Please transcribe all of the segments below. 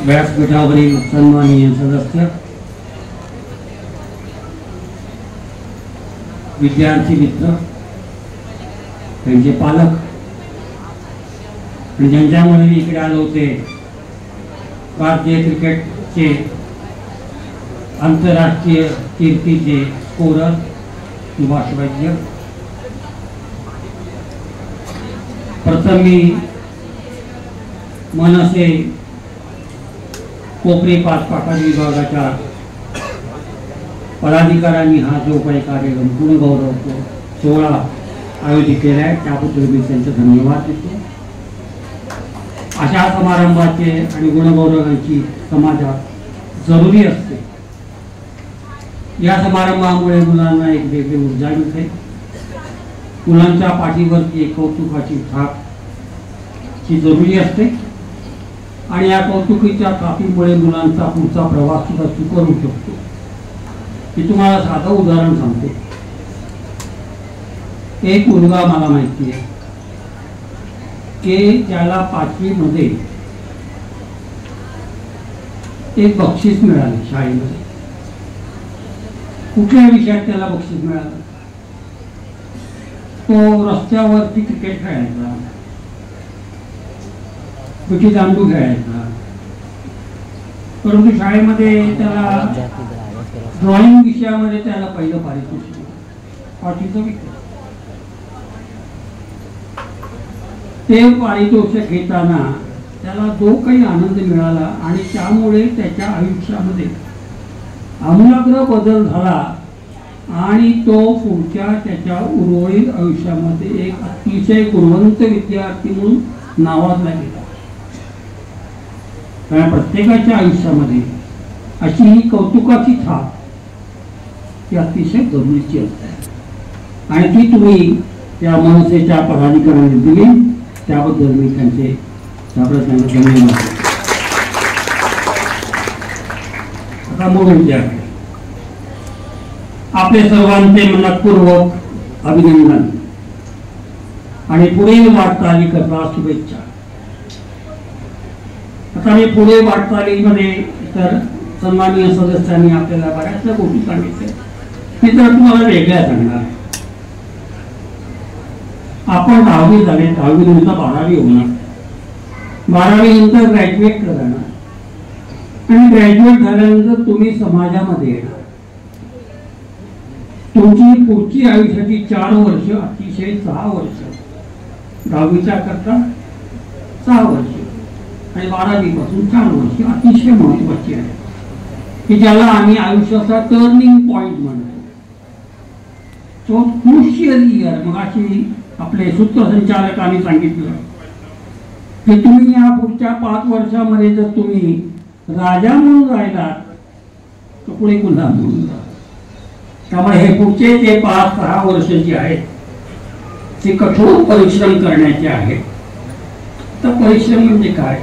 व्यासपीठावरील सन्माननीय सदस्य, विद्यार्थी मित्र, त्यांचे पालक आणि ज्यांच्यामुळे मी इकडे आलो होते, भारतीय क्रिकेटचे आंतरराष्ट्रीय कीर्तीचे स्कोरर सुभाष वैद्य, प्रथम मी मनसे कोपरी पाचपाखा विभागाच्या पदाधिकाऱ्यांनी हा जो काही कार्यक्रम गुणगौरव सोहळा आयोजित केला आहे त्याबद्दल मी त्यांचे धन्यवाद देतो. अशा समारंभाचे आणि गुणगौरवांची समाजात जरुरी असते. या समारंभामुळे मुलांना एक वेगळी ऊर्जा मिळते. मुलांच्या पाठीवरती एक कौतुकाची थाप ही जरुरी असते आणि या कौतुकीच्या थापीमुळे मुलांचा पुढचा प्रवास सुद्धा सुकर होऊ शकतो. मी तुम्हाला साधं उदाहरण सांगतो. एक मुलगा मला माहिती आहे की त्याला 5वी मध्ये एक बक्षीस मिळाले शाळेमध्ये. कुठल्या विषयात त्याला बक्षीस मिळालं? तो रस्त्यावरती क्रिकेट खेळायचा, विटी दांडू खेळायचा, परंतु शाळेमध्ये त्याला ड्रॉइंग विषयामध्ये त्याला पहिलं पारितोषिक, 5वीचं विषय. ते पारितोषिक घेताना त्याला जो काही आनंद मिळाला आणि त्यामुळे त्याच्या आयुष्यामध्ये आमूलाग्र बदल झाला आणि तो पुढच्या त्याच्या उर्वरित आयुष्यामध्ये एक अतिशय गुणवंत विद्यार्थी म्हणून नावाजला गेला. कारण प्रत्येकाच्या आयुष्यामध्ये अशी ही कौतुकाची थाप ही अतिशय जरुरीची असते आणि ती तुम्ही त्या मनसेच्या पदाधिकाऱ्यांनी दिली, त्याबद्दल मी त्यांचे धन्यवाद. आता मूळ विद्यार्थी आपले सर्वांचे मनपूर्वक अभिनंदन आणि पुढील वाटचालीकरता शुभेच्छा. आता मी पुढे वाटचालीमध्ये तर सन्माननीय सदस्यांनी आपल्याला बऱ्याचशा गोष्टी सांगितल्या, मी तर तुम्हाला वेगळ्या सांगणार. आपण 10वी झाले, 10वी नंतर 12वी होणार, 12वी नंतर ग्रॅज्युएट करणार आणि ग्रॅज्युएट झाल्यानंतर तुम्ही समाजामध्ये येणार. तुमची पुढची आयुष्याची 4 वर्ष अतिशय 6 वर्ष 10वीच्या करता 6 वर्ष आणि 12वी पासून 4 वर्ष अतिशय महत्वाची आहे की ज्याला आम्ही आयुष्याचा टर्निंग पॉइंट म्हणतो. तो क्रुशियल इयर. मग अशी आपले सूत्रसंचालकांनी सांगितलं की तुम्ही या पुढच्या 5 वर्षामध्ये जर तुम्ही राजा म्हणून राहिलात तर पुढे गुलाम म्हणून राहा. त्यामुळे हे पुढचे जे 5-6 वर्ष जे आहेत ते कठोर परिश्रम करण्याचे आहेत. तर परिश्रम म्हणजे काय?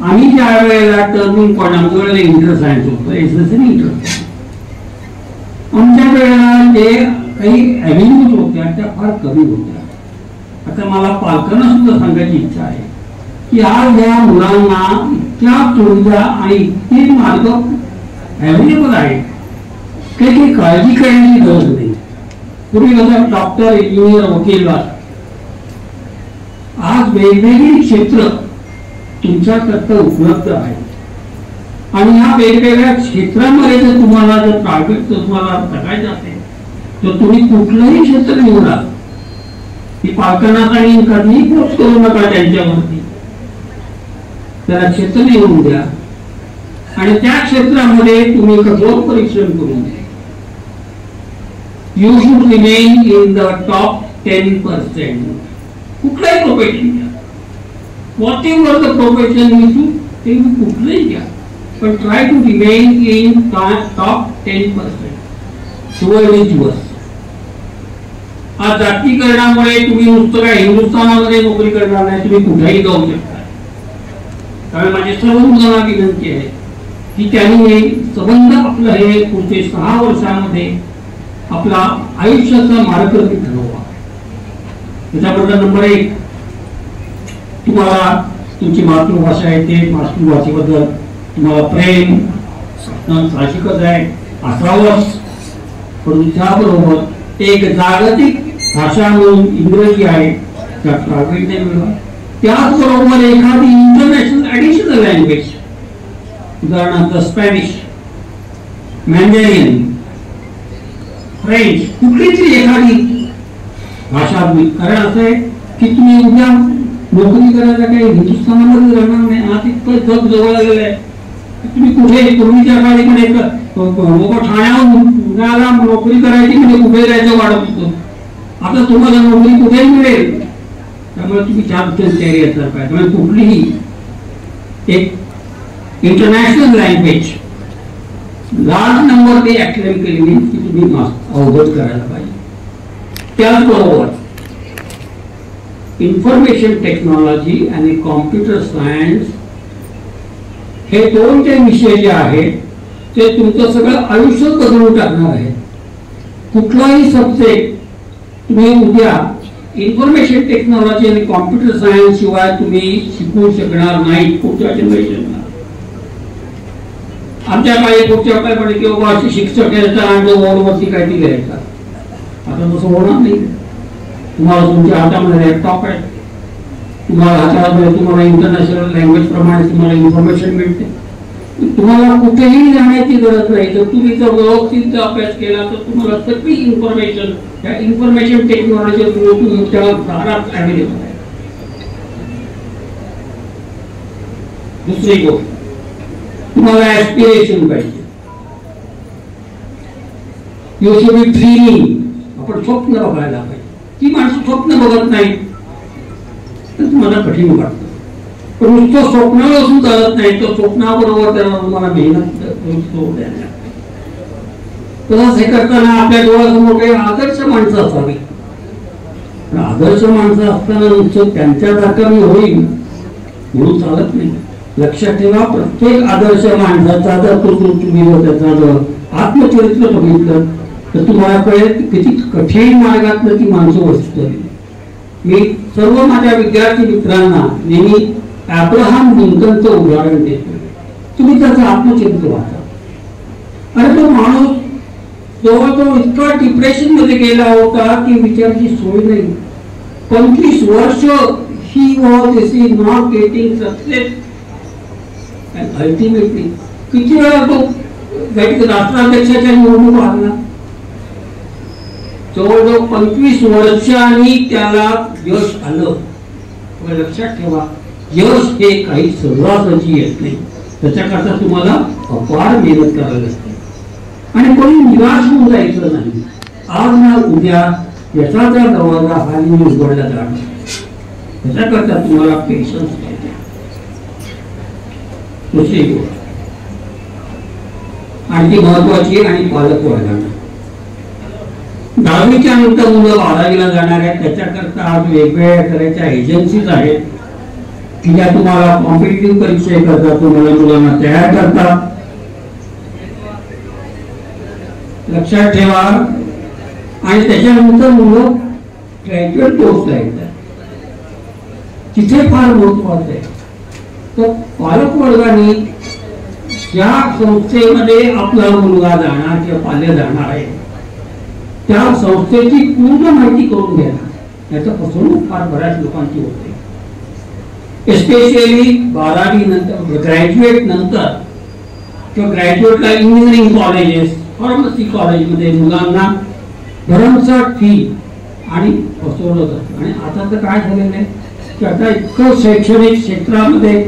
आम्ही ज्या वेळेला टर्निंग पॉईंट, आमच्या वेळेला इंटर सायन्स होतं, एसएससी इंटर. आमच्या वेळेला जे काही ॲव्हेन्यूज होत्या त्या फार कमी होत्या. आता मला पालकांना सुद्धा सांगायची इच्छा आहे की आज या मुलांना इतक्या सुविधा आणि इतके मार्ग अवेलेबल आहेत काही काळजी करण्याची गरज नाही. पूर्वी कसं डॉक्टर, इंजिनियर, वकील, आज वेगवेगळी क्षेत्र तुमच्याकरता उपलब्ध आहेत आणि या वेगवेगळ्या क्षेत्रामध्ये जर तुम्हाला जर टार्गेट तुम्हाला जगायचं असेल तर तुम्ही कुठलंही क्षेत्र निवडा. ही पालकांना काही कधीही फोर्स करू नका त्यांच्यावरती. त्याला क्षेत्र निवडून द्या आणि त्या क्षेत्रामध्ये तुम्ही कठोर परिश्रम करून द्या. You should remain in the top 10%. कुठलाही प्रोफेशन घ्या, whatever the profession you choose ते कुठलंही घ्या, पण try to remain in top 10%. Toward each verse. आज जातीकरणामुळे तुम्ही नुसतं काय हिंदुस्थानामध्ये नोकरी करणार नाही, तुम्ही कुठेही जाऊ शकता. त्यामुळे माझी सर्व मुलांना विनंती आहे की त्यांनी संबंध आपलं हे पुढचे 6 वर्षामध्ये आपला आयुष्याचा मार्ग ठरवा. त्याच्याबद्दल नंबर 1 तुम्हाला तुमची मातृभाषा आहे ते मातृभाषेबद्दल तुम्हाला प्रेम साहजिकच आहे, असावंच. परंतु त्याबरोबर एक जागतिक भाषा म्हणून इंग्रजी आहे, त्यात प्रावीण्य मिळवा. त्याचबरोबर एखादी इंटरनॅशनल ॲडिशनल लँग्वेज, उदाहरणार्थ स्पॅनिश, मॅन्डेरियन, फ्रेंच, कुठली तरी एखादी भाषा. कारण असं आहे की तुम्ही उद्या नोकरी करायला काही हिंदुस्थानामध्ये राहणार नाही. आज इतकं जग जवळ आलेलं आहे, तुम्ही कुठे पूर्वीच्या काळी मध्ये लोक ठाण्याला नोकरी करायची म्हणजे कुठे राहायचं वाढत होतं. आता तुम्हाला नोकरी कुठेही मिळेल, त्यामुळे तुम्ही छान तयारी असणार पाहिजे. त्यामुळे कुठलीही एक इंटरनॅशनल लँग्वेज लार्ज नंबर ते अकॅडमिकली मीन्स की तुम्ही अवगत करायला पाहिजे. त्याचबरोबर इन्फॉर्मेशन टेक्नॉलॉजी आणि कॉम्प्युटर सायन्स हे दोन जे विषय जे आहेत ते तुमचं सगळं आयुष्य बदलून टाकणार आहे. कुठलाही सब्जेक्ट तुम्ही उद्या इन्फॉर्मेशन टेक्नॉलॉजी आणि कॉम्प्युटर सायन्स शिवाय तुम्ही शिकू शकणार नाही पुढच्या जनरेशनला. आमच्या काही पुढच्या काय म्हणे की बाबा शिक्षक यायचा आणि बोर्डवरती काहीतरी लिहायचा. आता तसं होणार नाही. तुम्हाला तुमच्या हातामध्ये लॅपटॉप आहे, तुम्हाला हातामध्ये तुम्हाला इंटरनॅशनल लँग्वेज प्रमाणे तुम्हाला इन्फॉर्मेशन मिळते. तुम्हाला कुठेही जाण्याची गरज नाही. तर तुम्ही जर व्यवस्थित अभ्यास केला तर तुम्हाला सगळी इन्फॉर्मेशन या इन्फॉर्मेशन टेक्नॉलॉजी तुमच्या दारात अवेलेबल आहे. दुसरी गोष्ट, तुम्हाला ऍस्पिरेशन पाहिजे. You should be dreaming. आपण स्वप्न बघायला पाहिजे. ती माणसं स्वप्न बघत नाही तर तुम्हाला कठीण वाटतं. पण नुसतं स्वप्नावर असून चालत नाही, तर स्वप्नाबरोबर त्याला तुम्हाला मेहनत द्यायला. तसंच हे करताना आपल्या डोळ्यासमोर काही आदर्श माणसं असावी. आदर्श माणसं असताना नुसतं त्यांच्या जागाने होईल म्हणून चालत नाही. लक्षात ठेवा, प्रत्येक आदर्श माणसाचा जर तुम्ही त्याचा जर आत्मचरित्र बघितलं तर तुम्हाला कळेल किती कठीण मार्गातनं ती माणसं वस्तू झाली. मी सर्व माझ्या विद्यार्थी मित्रांना नेहमी अब्राहम लिंकनचं उदाहरण देतो. तुम्ही त्याचं आत्मचरित्र वाचा. अरे तो माणूस जवळजवळ इतका डिप्रेशन मध्ये गेला होता की विचाराची सोय नाही. 25 वर्ष he was not getting success. Ultimately किती वेळा तो राष्ट्राध्यक्षाच्या निवडणूक हरला. जवळजवळ 25 वर्षांनी त्याला यश आलं. लक्षात ठेवा, यश हे काही सहजासहजी येत नाही. त्याच्याकरता तुम्हाला अपार मेहनत करावी लागते आणि कोणी निराश होऊन जायचं नाही. आज ना उद्या यशाचा दरवाजा खाली उघडला जाणार. त्याच्याकरता तुम्हाला पेशन्स पाहिजे. दुसरी गोष्ट आणखी महत्वाची आणि पालक वर्गांना 10वीच्या नंतर मुलं 12वीला जाणार आहेत. त्याच्याकरता आज वेगवेगळ्या तऱ्हेच्या एजन्सीज आहेत की ज्या तुम्हाला कॉम्पिटिटिव्ह परीक्षा करतात, तुम्हाला मुलांना तयार करतात. लक्षात ठेवा. आणि त्याच्यानंतर मुलं ग्रॅज्युएट कोर्सला येतात. तिथे फार महत्वाचं आहे. तर पालक वर्गाने ज्या संस्थेमध्ये आपला मुलगा जाणार किंवा पाल्य जाणार आहे त्या संस्थेची पूर्ण माहिती करून घ्यायला. याचा फसवणूक फार बऱ्याच लोकांची होते. एस्पेशली 12वी नंतर ग्रॅज्युएट नंतर किंवा ग्रॅज्युएटला इंजिनिअरिंग कॉलेजेस फार्मसी कॉलेजमध्ये मुलांना भरमसाठ फी आणि फसवलं जातं. आणि आता तर काय झालेलं आहे की आता इतकं शैक्षणिक क्षेत्रामध्ये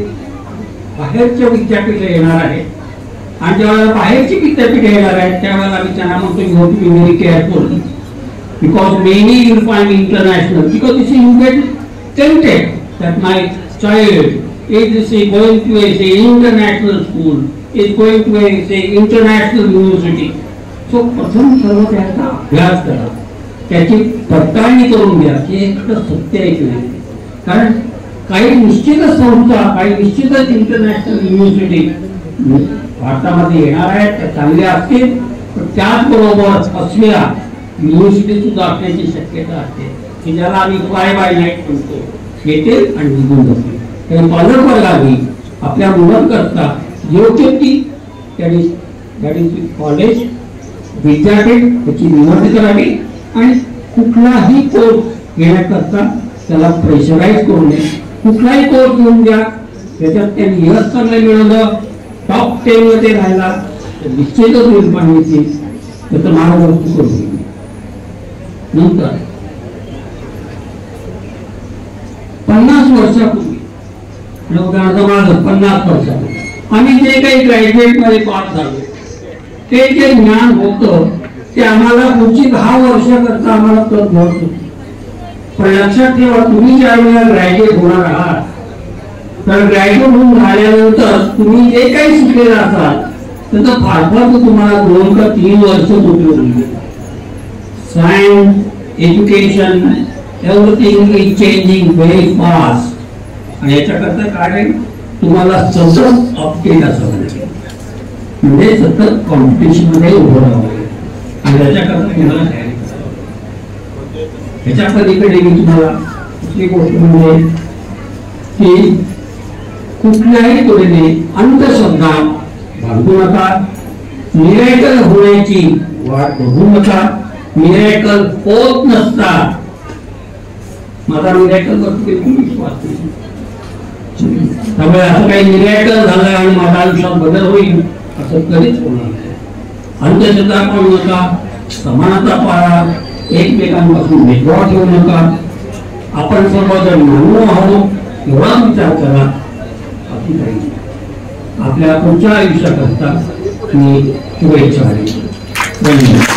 बाहेरच्या विद्यापीठ येणार आहेत आणि ज्यावेळेला बाहेरची विद्यापीठ येणार आहेत त्यावेळेला आम्ही त्यांना म्हणतो you have to be very careful because many will find international because this you get tempted that my child is going to a international school is going to say international university. So प्रथम सर्व त्याचा अभ्यास करा, त्याची पडताळणी करून घ्या की हे सत्य आहे की नाही. कारण काही निश्चितच संस्था, काही निश्चितच इंटरनॅशनल युनिव्हर्सिटी भारतामध्ये येणार आहेत, त्या चांगल्या असतील. पण त्याचबरोबर असलेल्या युनिव्हर्सिटी सुद्धा असण्याची शक्यता असते की ज्याला आम्ही फ्लाय बाय नाईट म्हणतो, येते आणि निघून जाते. पालक वर्गाने आपल्या मुलांकरता योग्य ती कॉलेज विद्यापीठ त्याची निवड करावी आणि कुठलाही कोर्स घेण्याकरता त्याला प्रेशराईज करू नये. कुठलाही कोर्स घेऊन द्या, त्याच्यात त्यांनी यश चांगलं मिळवलं, टॉप 10 मध्ये राहिला तर निश्चितच होईल पाण्याची त्याचं मार्गदर्शन करू नये. नंतर 50 वर्षापूर्वी उदाहरणार्थ 50 वर्षापूर्वी आम्ही जे काही ग्रॅज्युएट मध्ये पास झालो ते जे ज्ञान होतं ते आम्हाला पुढची 10 वर्षाकरता आम्हाला कळत नव्हतं. पण लक्षात ठेवा, तुम्ही ज्या वेळेला ग्रॅज्युएट होणार आहात तर ग्रॅज्युएट होऊन झाल्यानंतर तुम्ही जे काही शिकलेलं असाल त्याचं फार फार तुम्हाला 2 का 3 वर्ष उपयोग होईल. Science, education, everything is changing very fast आणि याच्याकरता काय तुम्हाला सतत अपडेट असावं लागेल, म्हणजे सतत कॉम्पिटिशन मध्ये उभं राहावं लागेल आणि त्याच्याकरता तुम्हाला तयारी करावी. ह्याच्या पलीकडे मी तुम्हाला दुसरी गोष्ट म्हणजे की कुठल्याही तऱ्हेने अंधश्रद्धा बांधू नका, मिरेकल होण्याची वाट बघू नका. मिरेकल होत नसतात. माझा मिरेकल वरती विश्वास नाही. त्यामुळे असं काही मिरेकल झालं आणि माझ्या आयुष्यात बदल होईल असं कधीच होणार नाही. अंधश्रद्धा पाळू नका, समानता पाळा, एकमेकांपासून भेदभाव ठेवू नका. आपण सर्वजण मानव आहोत एवढा विचार करा. बाकी काही नाही. आपल्या पुढच्या आयुष्याकरता मी शुभेच्छा देतो. धन्यवाद.